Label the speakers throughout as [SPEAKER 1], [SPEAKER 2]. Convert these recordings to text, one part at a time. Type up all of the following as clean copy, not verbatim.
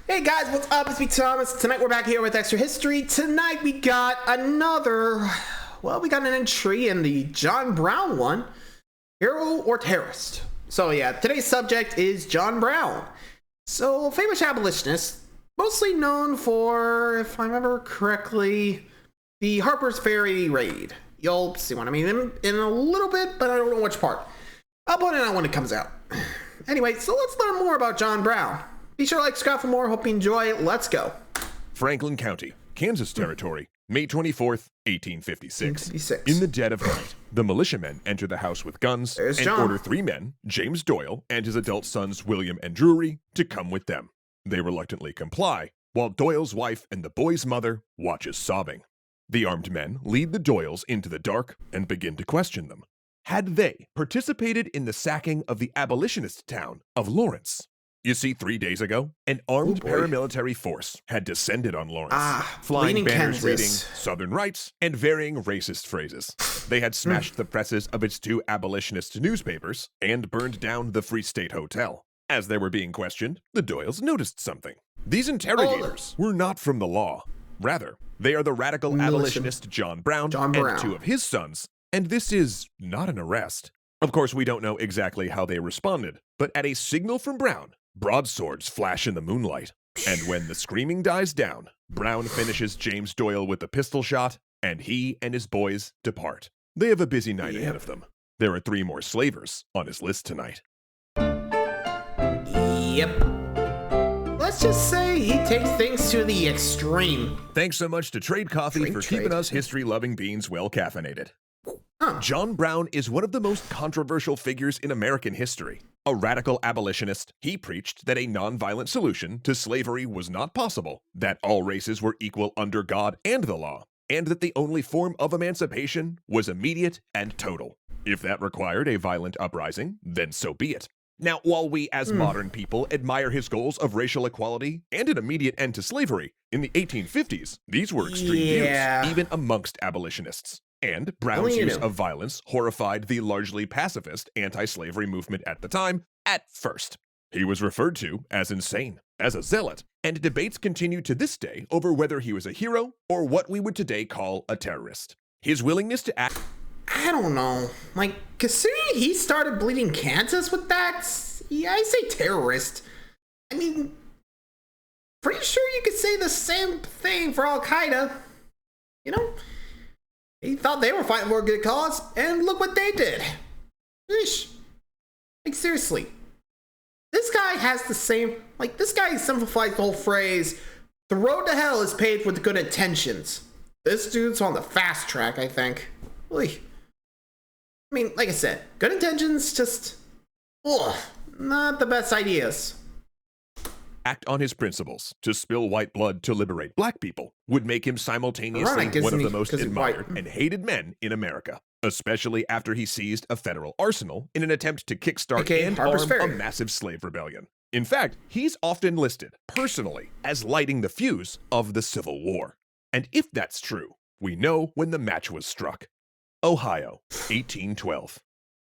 [SPEAKER 1] Hey guys, what's up? It's me, Thomas. Tonight we're back here with Extra History. Tonight we got we got an entry in the John Brown one, Hero or Terrorist. So yeah, today's subject is John Brown. So, famous abolitionist, mostly known for, if I remember correctly, the Harper's Ferry raid. You'll see what I mean in a little bit, but I don't know which part. I'll point it out when it comes out. Anyway, so let's learn more about John Brown. Be sure to like, subscribe for more. Hope you enjoy it. Let's go.
[SPEAKER 2] Franklin County, Kansas Territory, May 24th, 1856. In the dead of night, the militiamen enter the house with guns and order three men, James Doyle and his adult sons William and Drury, to come with them. They reluctantly comply, while Doyle's wife and the boy's mother watches sobbing. The armed men lead the Doyles into the dark and begin to question them. Had they participated in the sacking of the abolitionist town of Lawrence? You see, 3 days ago, an armed paramilitary force had descended on Lawrence, flying banners reading Southern rights and varying racist phrases. They had smashed the presses of its two abolitionist newspapers and burned down the Free State Hotel. As they were being questioned, the Doyles noticed something. These interrogators were not from the law. Rather, they are the radical abolitionist John Brown and two of his sons, and this is not an arrest. Of course, we don't know exactly how they responded, but at a signal from Brown, broadswords flash in the moonlight, and when the screaming dies down, Brown finishes James Doyle with a pistol shot, and he and his boys depart. They have a busy night ahead of them. There are 3 more slavers on his list tonight.
[SPEAKER 1] Let's just say he takes things to the extreme.
[SPEAKER 2] Thanks so much to Trade Coffee for keeping us history-loving beans well caffeinated. John Brown is one of the most controversial figures in American history. A radical abolitionist, he preached that a nonviolent solution to slavery was not possible, that all races were equal under God and the law, and that the only form of emancipation was immediate and total. If that required a violent uprising, then so be it. Now, while we as modern people admire his goals of racial equality and an immediate end to slavery, in the 1850s, these were extreme views, even amongst abolitionists. And Brown's use of violence horrified the largely pacifist anti-slavery movement at the time, at first. He was referred to as insane, as a zealot, and debates continue to this day over whether he was a hero or what we would today call a terrorist. His willingness to act...
[SPEAKER 1] I don't know. Like, considering he started bleeding Kansas with that, yeah, I say terrorist. I mean, pretty sure you could say the same thing for Al-Qaeda. You know? He thought they were fighting for a good cause, and look what they did. Eesh. Like, seriously. This guy has the same... Like, this guy simplifies the whole phrase, the road to hell is paved with good intentions. This dude's on the fast track, I think. Really. I mean, like I said, good intentions, just... Ugh, not the best ideas.
[SPEAKER 2] Act on his principles to spill white blood to liberate black people would make him simultaneously one of the most admired and hated men in America, especially after he seized a federal arsenal in an attempt to kickstart and arm a massive slave rebellion. In fact, he's often listed, personally, as lighting the fuse of the Civil War. And if that's true, we know when the match was struck. Ohio, 1812.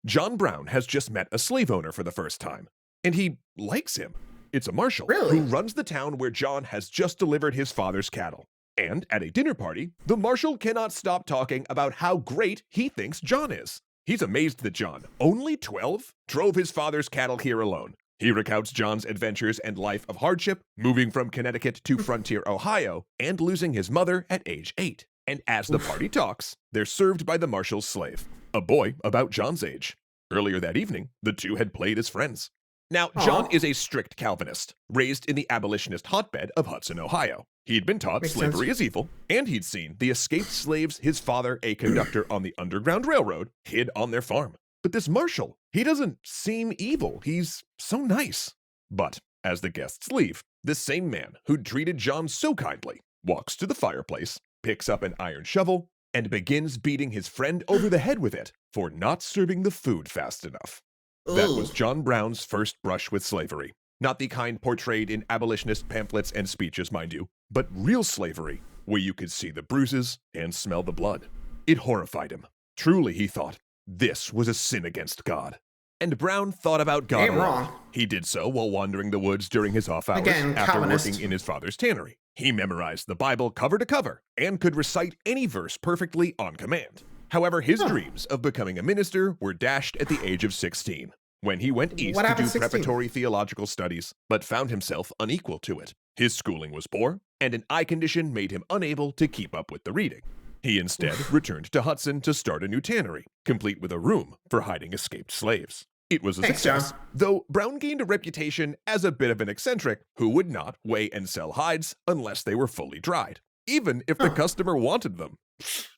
[SPEAKER 2] John Brown has just met a slave owner for the first time, and he likes him. It's a marshal who runs the town where John has just delivered his father's cattle. And at a dinner party, the marshal cannot stop talking about how great he thinks John is. He's amazed that John, only 12, drove his father's cattle here alone. He recounts John's adventures and life of hardship, moving from Connecticut to Frontier, Ohio, and losing his mother at age 8. And as the party talks, they're served by the marshal's slave, a boy about John's age. Earlier that evening, the two had played as friends. Now, John is a strict Calvinist, raised in the abolitionist hotbed of Hudson, Ohio. He'd been taught slavery is evil, and he'd seen the escaped slaves his father, a conductor on the Underground Railroad, hid on their farm. But this marshal, he doesn't seem evil. He's so nice. But as the guests leave, this same man who'd treated John so kindly walks to the fireplace, picks up an iron shovel, and begins beating his friend over the head with it for not serving the food fast enough. That was John Brown's first brush with slavery. Not the kind portrayed in abolitionist pamphlets and speeches, mind you, but real slavery, where you could see the bruises and smell the blood. It horrified him. Truly, he thought, this was a sin against God. And Brown thought about God
[SPEAKER 1] Ain't
[SPEAKER 2] a lot.
[SPEAKER 1] wrong.
[SPEAKER 2] He did so while wandering the woods during his off hours
[SPEAKER 1] Again,
[SPEAKER 2] after
[SPEAKER 1] Calvinist.
[SPEAKER 2] working in his father's tannery. He memorized the Bible cover to cover and could recite any verse perfectly on command. However, his dreams of becoming a minister were dashed at the age of 16, when he went east to do preparatory theological studies, but found himself unequal to it. His schooling was poor, and an eye condition made him unable to keep up with the reading. He instead returned to Hudson to start a new tannery, complete with a room for hiding escaped slaves. It was a success, though Brown gained a reputation as a bit of an eccentric who would not weigh and sell hides unless they were fully dried, even if the customer wanted them.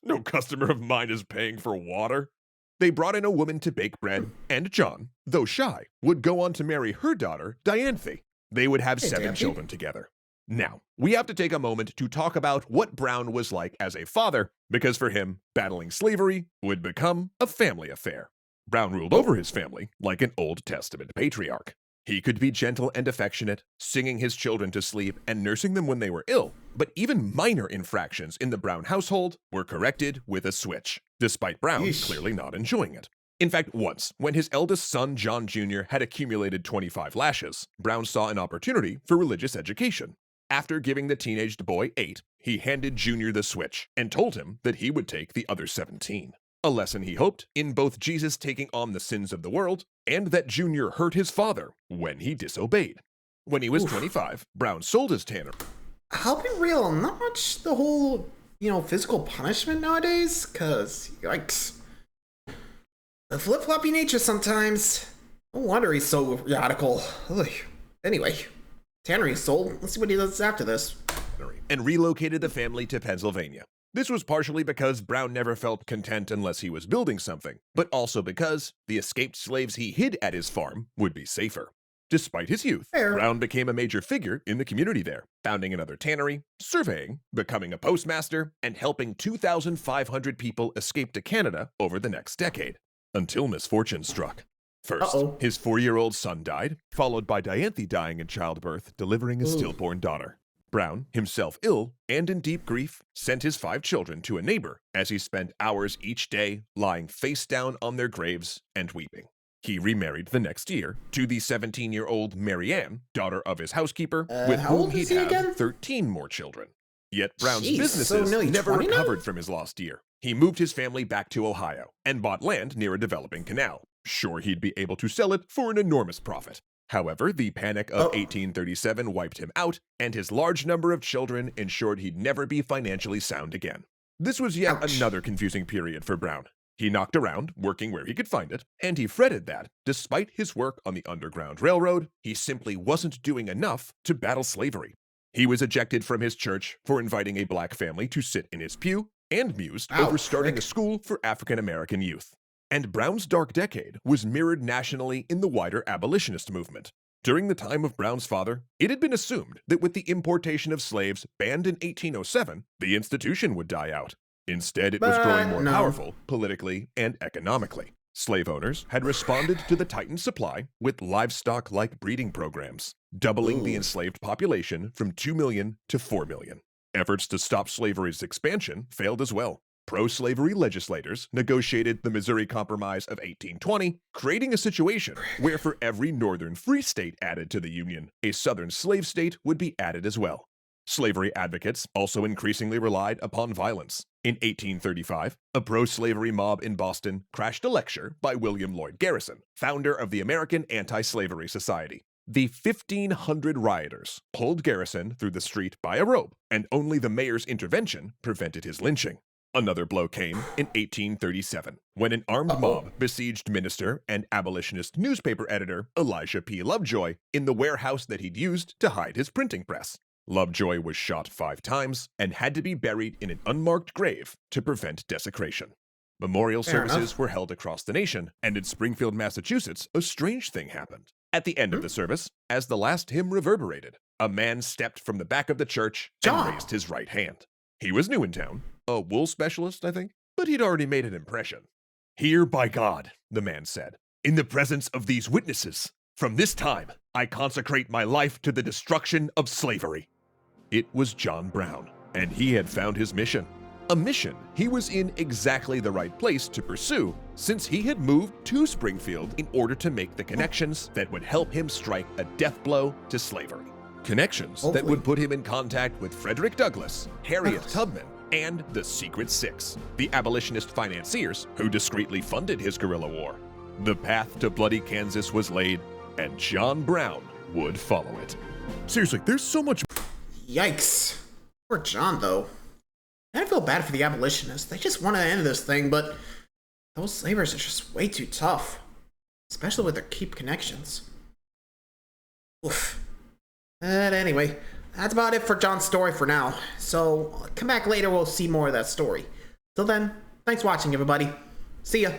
[SPEAKER 2] No customer of mine is paying for water. They brought in a woman to bake bread, and John, though shy, would go on to marry her daughter, Dianthe. They would have 7 children together. Now, we have to take a moment to talk about what Brown was like as a father, because for him, battling slavery would become a family affair. Brown ruled over his family like an Old Testament patriarch. He could be gentle and affectionate, singing his children to sleep and nursing them when they were ill, but even minor infractions in the Brown household were corrected with a switch, despite Brown clearly not enjoying it. In fact, once, when his eldest son, John Jr., had accumulated 25 lashes, Brown saw an opportunity for religious education. After giving the teenaged boy 8, he handed Jr. the switch and told him that he would take the other 17. A lesson he hoped in both Jesus taking on the sins of the world and that Jr. hurt his father when he disobeyed. When he was 25, Brown sold his tannery.
[SPEAKER 1] I'll be real, not much the whole, physical punishment nowadays, because, yikes. The flip-floppy nature sometimes. No wonder he's so radical. Ugh. Anyway, tannery sold. Let's see what he does after this.
[SPEAKER 2] And relocated the family to Pennsylvania. This was partially because Brown never felt content unless he was building something, but also because the escaped slaves he hid at his farm would be safer. Despite his youth, Brown became a major figure in the community there, founding another tannery, surveying, becoming a postmaster, and helping 2,500 people escape to Canada over the next decade, until misfortune struck. First, his 4-year-old son died, followed by Dianthe dying in childbirth, delivering a stillborn daughter. Brown, himself ill and in deep grief, sent his 5 children to a neighbor as he spent hours each day lying face down on their graves and weeping. He remarried the next year to the 17-year-old Mary Ann, daughter of his housekeeper, with whom he'd have 13 more children. Yet Brown's businesses never recovered from his lost year. He moved his family back to Ohio and bought land near a developing canal. Sure, he'd be able to sell it for an enormous profit. However, the Panic of 1837 wiped him out, and his large number of children ensured he'd never be financially sound again. This was yet another confusing period for Brown. He knocked around, working where he could find it, and he fretted that, despite his work on the Underground Railroad, he simply wasn't doing enough to battle slavery. He was ejected from his church for inviting a black family to sit in his pew, and mused over starting a school for African American youth. And Brown's dark decade was mirrored nationally in the wider abolitionist movement. During the time of Brown's father, it had been assumed that with the importation of slaves banned in 1807, the institution would die out. Instead, it was growing more powerful politically and economically. Slave owners had responded to the tightened supply with livestock-like breeding programs, doubling the enslaved population from 2 million to 4 million. Efforts to stop slavery's expansion failed as well. Pro-slavery legislators negotiated the Missouri Compromise of 1820, creating a situation where for every northern free state added to the Union, a southern slave state would be added as well. Slavery advocates also increasingly relied upon violence. In 1835, a pro-slavery mob in Boston crashed a lecture by William Lloyd Garrison, founder of the American Anti-Slavery Society. The 1,500 rioters pulled Garrison through the street by a rope, and only the mayor's intervention prevented his lynching. Another blow came in 1837, when an armed mob besieged minister and abolitionist newspaper editor Elijah P. Lovejoy in the warehouse that he'd used to hide his printing press. Lovejoy was shot 5 times and had to be buried in an unmarked grave to prevent desecration. Memorial services were held across the nation, and in Springfield, Massachusetts, a strange thing happened. At the end of the service, as the last hymn reverberated, a man stepped from the back of the church and raised his right hand. He was new in town, a wool specialist, I think, but he'd already made an impression. "Here by God," the man said, "in the presence of these witnesses, from this time, I consecrate my life to the destruction of slavery." It was John Brown, and he had found his mission. a mission he was in exactly the right place to pursue, since he had moved to Springfield in order to make the connections that would help him strike a death blow to slavery. Connections that would put him in contact with Frederick Douglass, Harriet Tubman, and the Secret Six, the abolitionist financiers who discreetly funded his guerrilla war. The path to bloody Kansas was laid, and John Brown would follow it. Seriously, there's so much.
[SPEAKER 1] Yikes. Poor John, though. I feel bad for the abolitionists. They just want to end this thing, but those slavers are just way too tough. Especially with their keep connections. Oof. But anyway, that's about it for John's story for now. So, come back later, we'll see more of that story. Till then, thanks for watching, everybody. See ya.